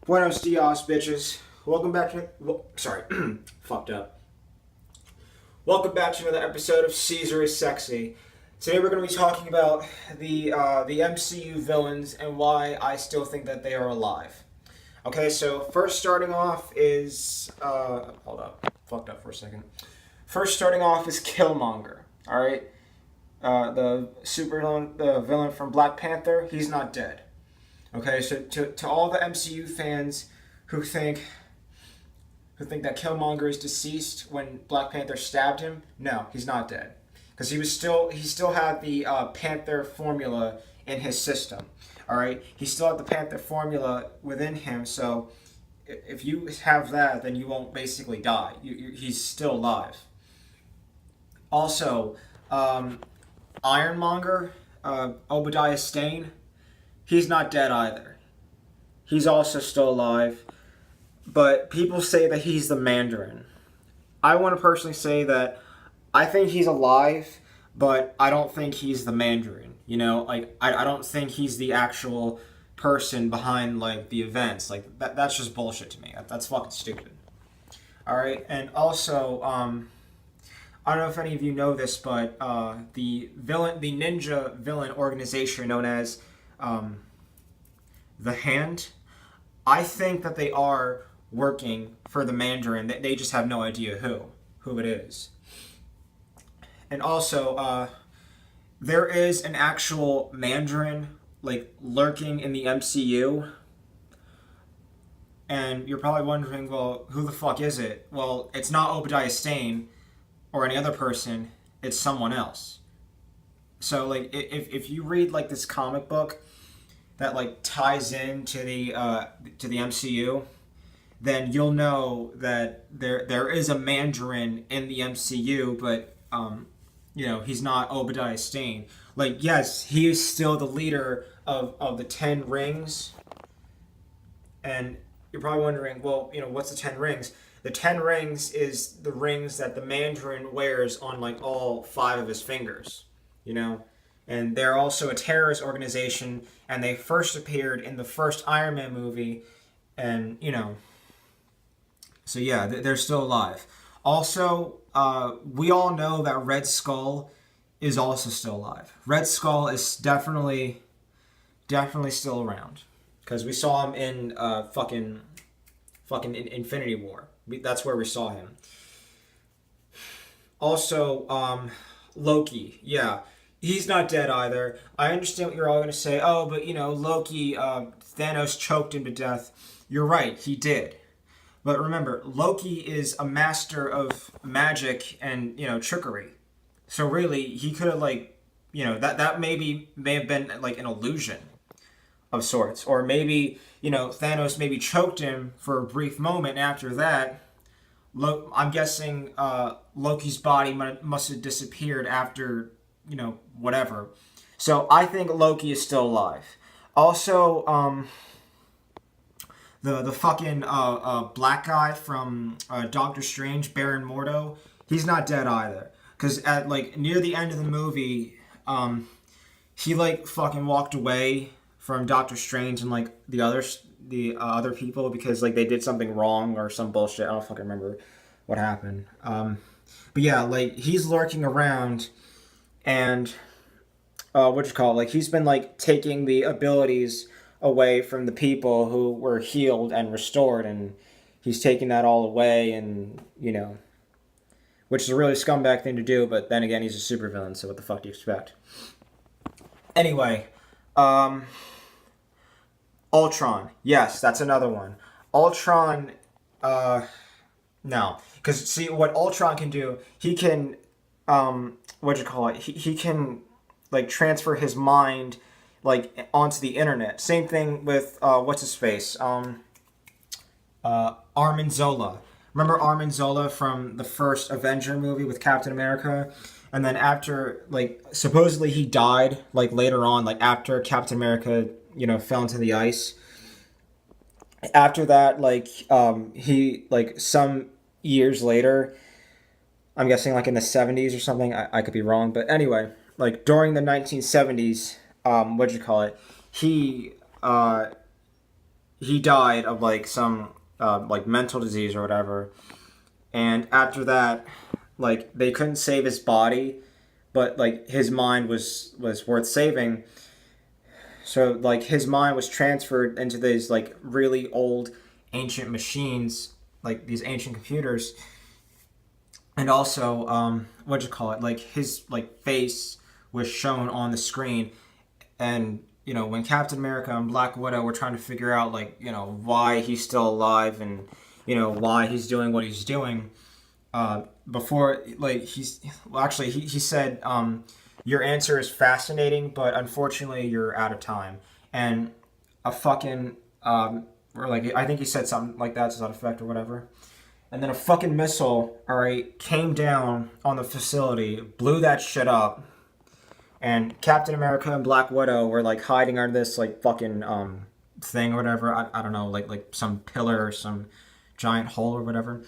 Buenos dias, bitches. Welcome back to. Sorry, fucked up. Welcome back to another episode of Caesar is Sexy. Today we're going to be talking about the MCU villains and why I still think that they are alive. Okay, so first starting off is hold up, fucked up for a second. First starting off is Killmonger. All right, the villain from Black Panther. He's not dead. Okay, so to all the MCU fans who think that Killmonger is deceased when Black Panther stabbed him, no, he's not dead, because he still had the Panther formula in his system. All right, he still had the Panther formula within him. So if you have that, then you won't basically die. He's still alive. Also, Ironmonger, Obadiah Stane, he's not dead either. He's also still alive. But people say that he's the Mandarin. I want to personally say that I think he's alive, but I don't think he's the Mandarin. You know, like I don't think he's the actual person behind like the events. Like that's just bullshit to me. That's fucking stupid. All right, and also I don't know if any of you know this, but the ninja villain organization known as the Hand, I think that they are working for the Mandarin. They just have no idea who it is. And also, there is an actual Mandarin like lurking in the MCU. And you're probably wondering, well, who the fuck is it? Well, it's not Obadiah Stane or any other person. It's someone else. So, like, if you read like this comic book that like ties in to the MCU, then you'll know that there is a Mandarin in the MCU, but you know, he's not Obadiah Stane. Like, yes, he is still the leader of the 10 rings. And you're probably wondering, well, you know, what's the 10 rings? The 10 rings is the rings that the Mandarin wears on like all 5 of his fingers, you know? And they're also a terrorist organization, and they first appeared in the first Iron Man movie, and, you know, so yeah, they're still alive. Also, we all know that Red Skull is also still alive. Red Skull is definitely still around, because we saw him in fucking in Infinity War. That's where we saw him. Also, Loki, yeah, he's not dead either. I understand what you're all going to say. Oh, but you know, Loki, Thanos choked him to death. You're right, he did. But remember, Loki is a master of magic and, you know, trickery. So really, he could have, like, you know, that may have been like an illusion of sorts. Or maybe, you know, Thanos maybe choked him for a brief moment. After that, I'm guessing Loki's body must have disappeared after, you know, whatever. So I think Loki is still alive. Also, the fucking black guy from Doctor Strange, Baron Mordo, he's not dead either. Because at like near the end of the movie, he like fucking walked away from Doctor Strange and like the other people, because like they did something wrong or some bullshit. I don't fucking remember what happened. But yeah, like he's lurking around, and what you call it? Like he's been like taking the abilities away from the people who were healed and restored, and he's taking that all away, and you know, which is a really scumbag thing to do, but then again, he's a supervillain, so what the fuck do you expect? Anyway, Ultron, yes, that's another one. Ultron, no, because see what Ultron can do, he can what do you call it, he can like transfer his mind like onto the internet. Same thing with what's his face, Armin Zola. Remember Armin Zola from the first Avenger movie with Captain America? And then after, like, supposedly he died, like, later on, like, after Captain America, you know, fell into the ice. After that, like, he, like, some years later, I'm guessing, like, in the 70s or something, I could be wrong, but anyway, like, during the 1970s, what'd you call it, he he died of like some like mental disease or whatever. And after that, like they couldn't save his body, but like his mind was worth saving. So like his mind was transferred into these like really old ancient machines, like these ancient computers. And also what do you call it, like his like face was shown on the screen. And when Captain America and Black Widow were trying to figure out like why he's still alive, and why he's doing what he's doing, before like he's well, actually he said, your answer is fascinating, but unfortunately you're out of time. And a fucking or like I think he said something like that to that effect or whatever. And then a fucking missile, all right, came down on the facility, blew that shit up. And Captain America and Black Widow were like hiding under this like fucking thing or whatever. I don't know, like some pillar or some giant hole or whatever.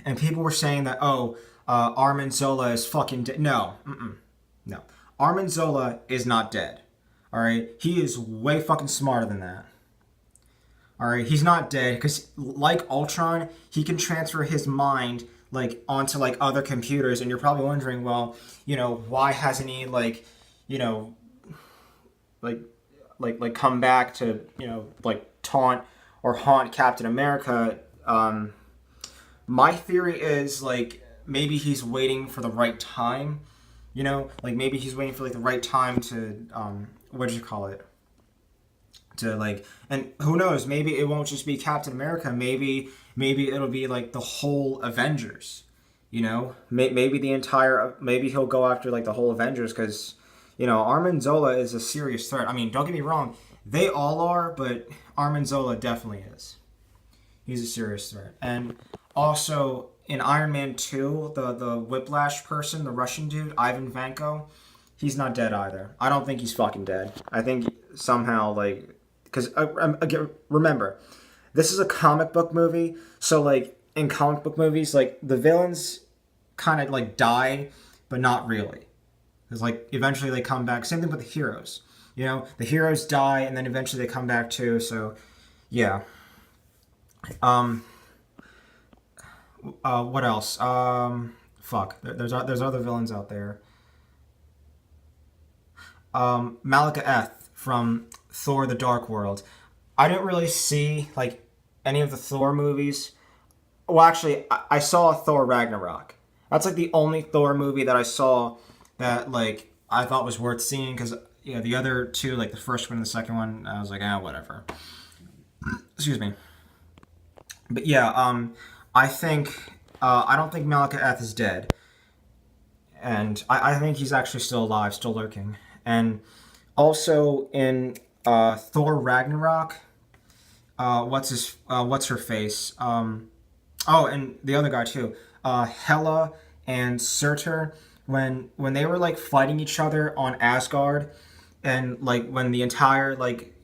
And people were saying that, Armin Zola is fucking dead. No, no. Armin Zola is not dead. All right, he is way fucking smarter than that. All right, he's not dead because, like Ultron, he can transfer his mind like onto like other computers. And you're probably wondering, well, why hasn't he like, like come back to like taunt or haunt Captain America? My theory is like maybe he's waiting for the right time. Like maybe he's waiting for like the right time to what do you call it? To like, and who knows, maybe it won't just be Captain America, maybe it'll be like the whole Avengers, maybe the entire, maybe he'll go after like the whole Avengers, because Armin Zola is a serious threat. I mean, don't get me wrong, they all are, but Armin Zola definitely is. He's a serious threat. And also in Iron Man 2, the Whiplash person, the Russian dude, Ivan Vanko, he's not dead either. I don't think he's fucking dead. I think somehow like, because again, remember, this is a comic book movie, so like in comic book movies, like the villains kind of like die, but not really. Because like eventually they come back. Same thing with the heroes. The heroes die and then eventually they come back too. So yeah. What else? Fuck. There's other villains out there. Malika Eth from Thor: The Dark World. I didn't really see like any of the Thor movies. Well, actually, I saw Thor Ragnarok. That's like the only Thor movie that I saw that like I thought was worth seeing, because the other two, like the first one and the second one, I was like, whatever. Excuse me. But yeah, I think I don't think Malika Eth is dead, and I think he's actually still alive, still lurking. And also in Thor Ragnarok, what's her face? And the other guy too, Hela and Surtur, when they were like fighting each other on Asgard, and like when the entire like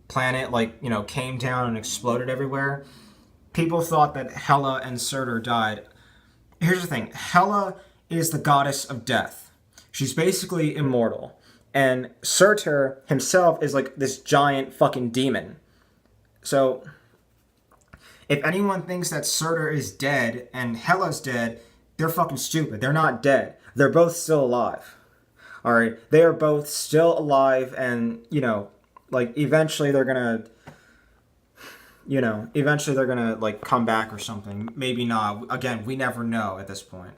planet like came down and exploded everywhere, people thought that Hela and Surtur died. Here's the thing: Hela is the goddess of death. She's basically immortal. And Surtur himself is like this giant fucking demon. So, if anyone thinks that Surtur is dead and Hela's dead, they're fucking stupid. They're not dead. They're both still alive. Alright? They are both still alive, and, like, eventually they're gonna, like, come back or something. Maybe not. Again, we never know at this point.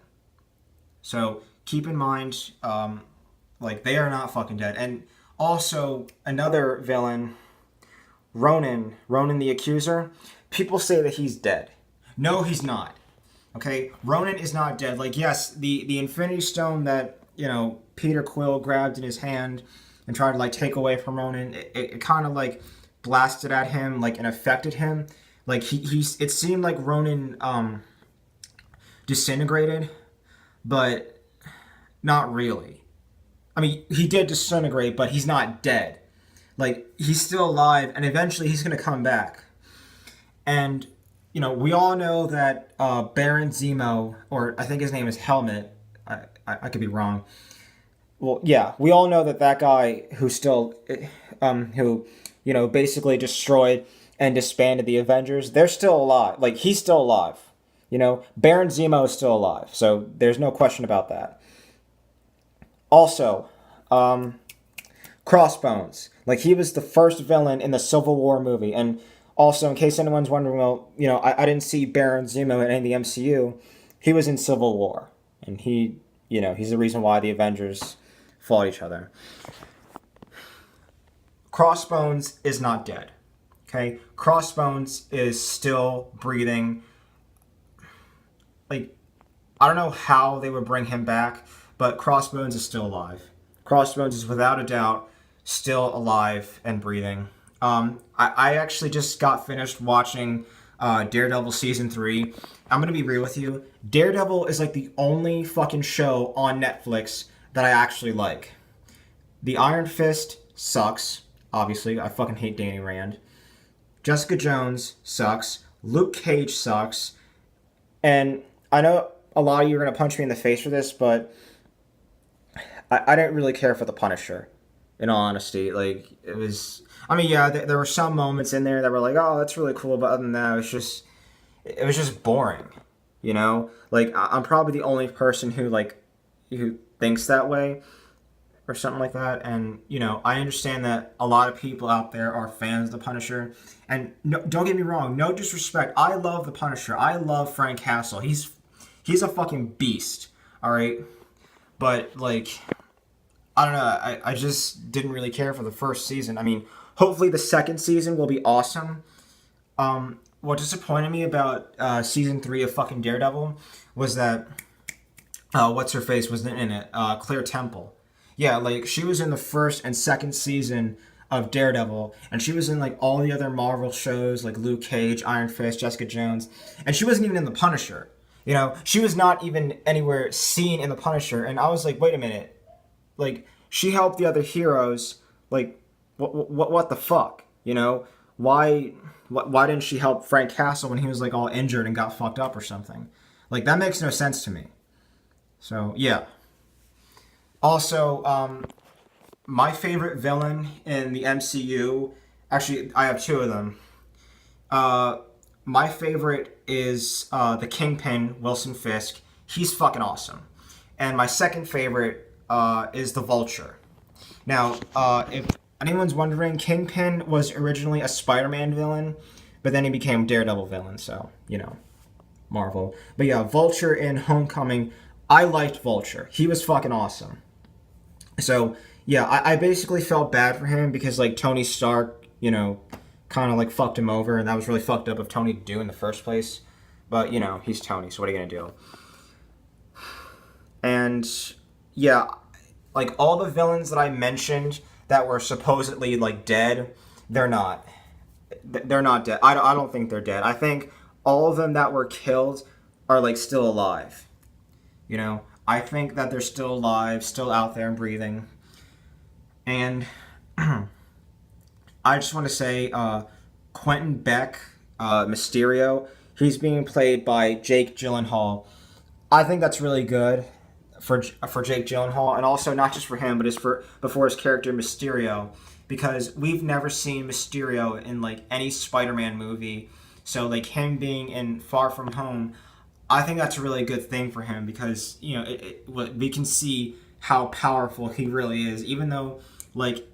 So, keep in mind, like, they are not fucking dead. And also, another villain, Ronan the Accuser, people say that he's dead. No, he's not. Okay? Ronan is not dead. Like, yes, the Infinity Stone that, Peter Quill grabbed in his hand and tried to, like, take away from Ronan, it kind of, like, blasted at him, like, and affected him. Like, it seemed like Ronan, disintegrated, but not really. I mean, he did disintegrate, but he's not dead. Like, he's still alive, and eventually he's going to come back. And, we all know that Baron Zemo, or I think his name is Helmet, I could be wrong. Well, yeah, we all know that guy who still, who basically destroyed and disbanded the Avengers, they're still alive. Like, he's still alive. Baron Zemo is still alive. So there's no question about that. Also, Crossbones. Like, he was the first villain in the Civil War movie. And also, in case anyone's wondering, well, I didn't see Baron Zemo in any of the MCU. He was in Civil War. And he's the reason why the Avengers fought each other. Crossbones is not dead. Okay? Crossbones is still breathing. Like, I don't know how they would bring him back, but Crossbones is still alive. Crossbones is without a doubt still alive and breathing. I actually just got finished watching Daredevil Season 3. I'm going to be real with you. Daredevil is like the only fucking show on Netflix that I actually like. The Iron Fist sucks. Obviously, I fucking hate Danny Rand. Jessica Jones sucks. Luke Cage sucks. And I know a lot of you are going to punch me in the face for this, but I didn't really care for The Punisher, in all honesty. Like, it was... I mean, yeah, there were some moments in there that were like, oh, that's really cool, but other than that, it was just boring, Like, I'm probably the only person who thinks that way, or something like that. And, I understand that a lot of people out there are fans of The Punisher. And no, don't get me wrong, no disrespect. I love The Punisher. I love Frank Castle. He's a fucking beast, all right? But, like, I don't know. I just didn't really care for the first season. I mean, hopefully the second season will be awesome. What disappointed me about season 3 of fucking Daredevil was that, what's-her-face wasn't in it? Claire Temple. Yeah, like, she was in the first and second season of Daredevil, and she was in, like, all the other Marvel shows, like Luke Cage, Iron Fist, Jessica Jones, and she wasn't even in The Punisher. She was not even anywhere seen in The Punisher, and I was like, wait a minute. Like, she helped the other heroes, like, what the fuck, Why didn't she help Frank Castle when he was, like, all injured and got fucked up or something? Like, that makes no sense to me. So, yeah. Also, my favorite villain in the MCU, actually, I have two of them. My favorite is the Kingpin, Wilson Fisk. He's fucking awesome. And my second favorite is the Vulture. Now, if anyone's wondering, Kingpin was originally a Spider-Man villain, but then he became Daredevil villain, so, Marvel. But yeah, Vulture in Homecoming, I liked Vulture. He was fucking awesome. So, yeah, I basically felt bad for him because, like, Tony Stark, kind of, like, fucked him over, and that was really fucked up of Tony to do in the first place. But, he's Tony, so what are you gonna do? And, yeah, like, all the villains that I mentioned that were supposedly, like, dead, they're not. They're not dead. I don't think they're dead. I think all of them that were killed are, like, still alive. I think that they're still alive, still out there and breathing. And I just want to say, Quentin Beck, Mysterio, he's being played by Jake Gyllenhaal. I think that's really good for Jake Gyllenhaal, and also not just for him, but for his character Mysterio, because we've never seen Mysterio in, like, any Spider-Man movie. So, like, him being in Far From Home, I think that's a really good thing for him because, we can see how powerful he really is, even though, like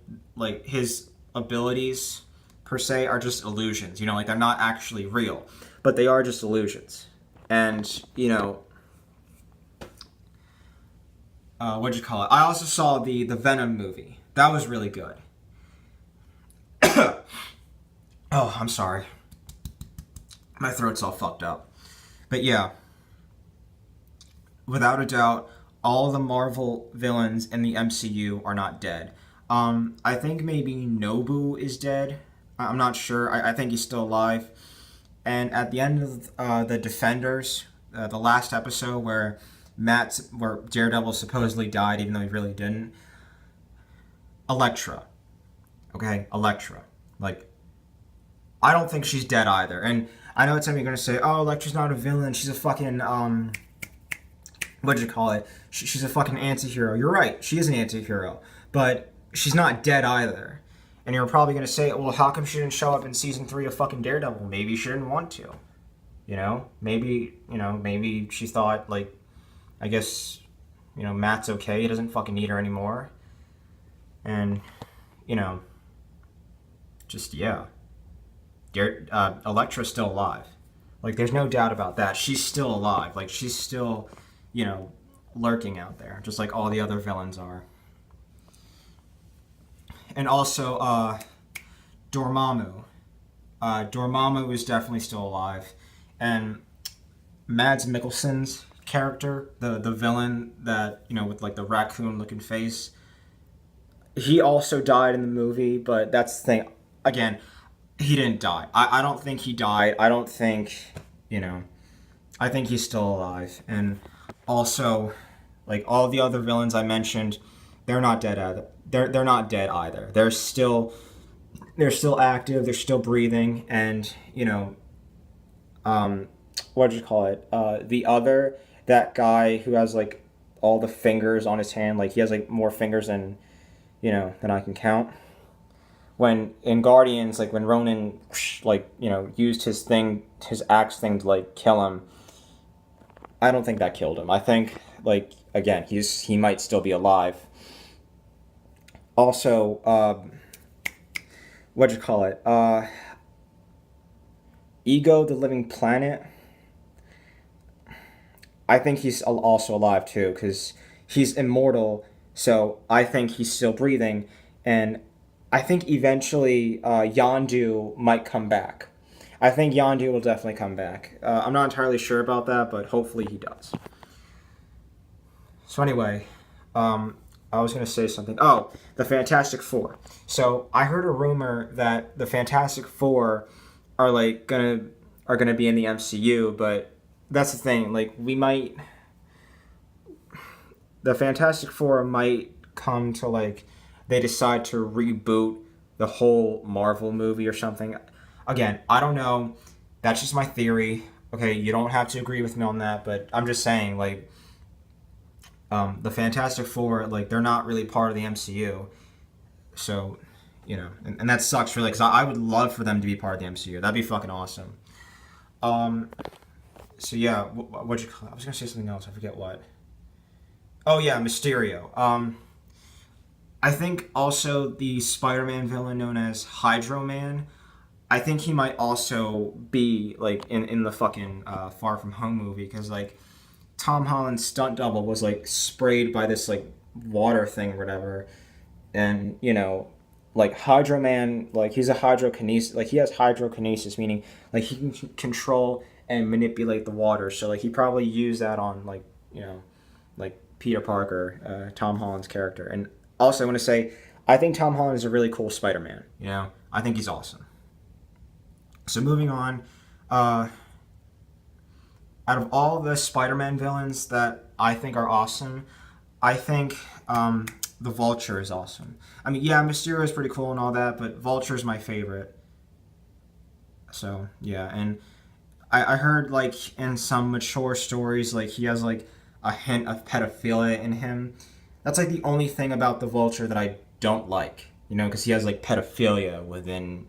his abilities, per se, are just illusions. Like, they're not actually real, but they are just illusions. And, what'd you call it? I also saw the Venom movie. That was really good. Oh, I'm sorry. My throat's all fucked up. But yeah, without a doubt, all the Marvel villains in the MCU are not dead. I think maybe Nobu is dead. I'm not sure. I think he's still alive. And at the end of the Defenders, the last episode where Daredevil supposedly died, even though he really didn't, Elektra. Okay, Elektra. Like, I don't think she's dead either. And I know some of you are going to say, oh, Elektra's not a villain. She's a fucking, what'd you call it? She's a fucking anti-hero. You're right. She is an anti-hero. But she's not dead either. And you're probably going to say, well, how come she didn't show up in season 3 of fucking Daredevil? Maybe she didn't want to. Maybe she thought, like, I guess, Matt's okay. He doesn't fucking need her anymore. And, just, yeah. Elektra's still alive. Like, there's no doubt about that. She's still alive. Like, she's still, lurking out there, just like all the other villains are. And also, Dormammu. Dormammu is definitely still alive. And Mads Mikkelsen's character, the villain that, with like the raccoon looking face, he also died in the movie, but that's the thing. Again, he didn't die. I don't think he died. I don't think, I think he's still alive. And also, like all the other villains I mentioned, they're not dead either. They're not dead either. They're still active. They're still breathing. And what do you call it? That guy who has like all the fingers on his hand, like he has like more fingers than than I can count. When in Guardians, like when Ronan used his axe thing to like kill him, I don't think that killed him. I think like again he might still be alive. Also, what do you call it? Ego, the Living Planet. I think he's also alive too, because he's immortal. So I think he's still breathing, and I think eventually Yondu might come back. I think Yondu will definitely come back. I'm not entirely sure about that, but hopefully he does. So anyway, I was going to say something. Oh, the Fantastic Four. So I heard a rumor that the Fantastic Four are like gonna be in the MCU, but that's the thing. Like the Fantastic Four might come to like they decide to reboot the whole Marvel movie or something. Again, I don't know. That's just my theory. Okay, you don't have to agree with me on that, but I'm just saying like. The Fantastic Four, like, they're not really part of the MCU. So, and that sucks really, because I would love for them to be part of the MCU. That'd be fucking awesome. So yeah, what'd you call it? I was going to say something else. I forget what. Oh yeah, Mysterio. I think also the Spider-Man villain known as Hydro Man, I think he might also be, like, in the fucking Far From Home movie, because, like, Tom Holland's stunt double was like sprayed by this like water thing or whatever, and like Hydro Man, like he's a hydrokinesis, like he has hydrokinesis, meaning like he can control and manipulate the water. So like he probably used that on like like Peter Parker, Tom Holland's character. And also I want to say I think Tom Holland is a really cool Spider-Man. I think he's awesome. So moving on. Out of all the Spider-Man villains that I think are awesome, I think the Vulture is awesome. I mean, yeah, Mysterio is pretty cool and all that, but Vulture is my favorite. So, yeah, and I heard, like, in some mature stories, like, he has, like, a hint of pedophilia in him. That's, like, the only thing about the Vulture that I don't like, because he has, like, pedophilia within,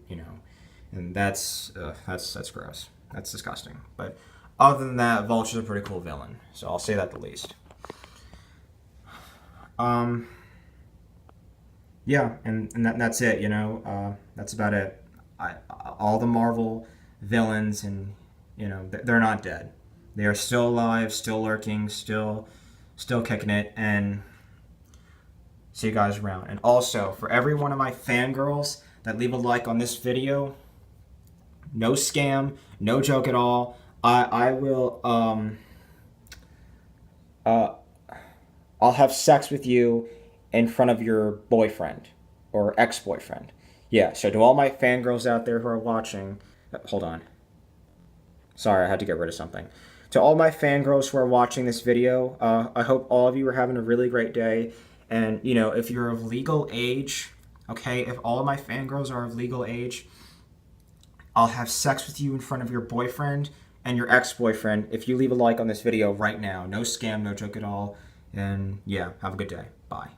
and that's gross. That's disgusting, but... Other than that, Vulture's a pretty cool villain, so I'll say that the least. Yeah, and that's it, that's about it. All the Marvel villains, and, they're not dead. They are still alive, still lurking, still kicking it, and see you guys around. And also, for every one of my fangirls that leave a like on this video, no scam, no joke at all, I will I'll have sex with you in front of your boyfriend or ex-boyfriend. Yeah, so to all my fangirls out there who are watching, hold on. Sorry, I had to get rid of something. To all my fangirls who are watching this video, I hope all of you are having a really great day. And, if you're of legal age, okay, if all of my fangirls are of legal age, I'll have sex with you in front of your boyfriend and your ex-boyfriend if you leave a like on this video right now. No scam, no joke at all. And yeah, have a good day. Bye.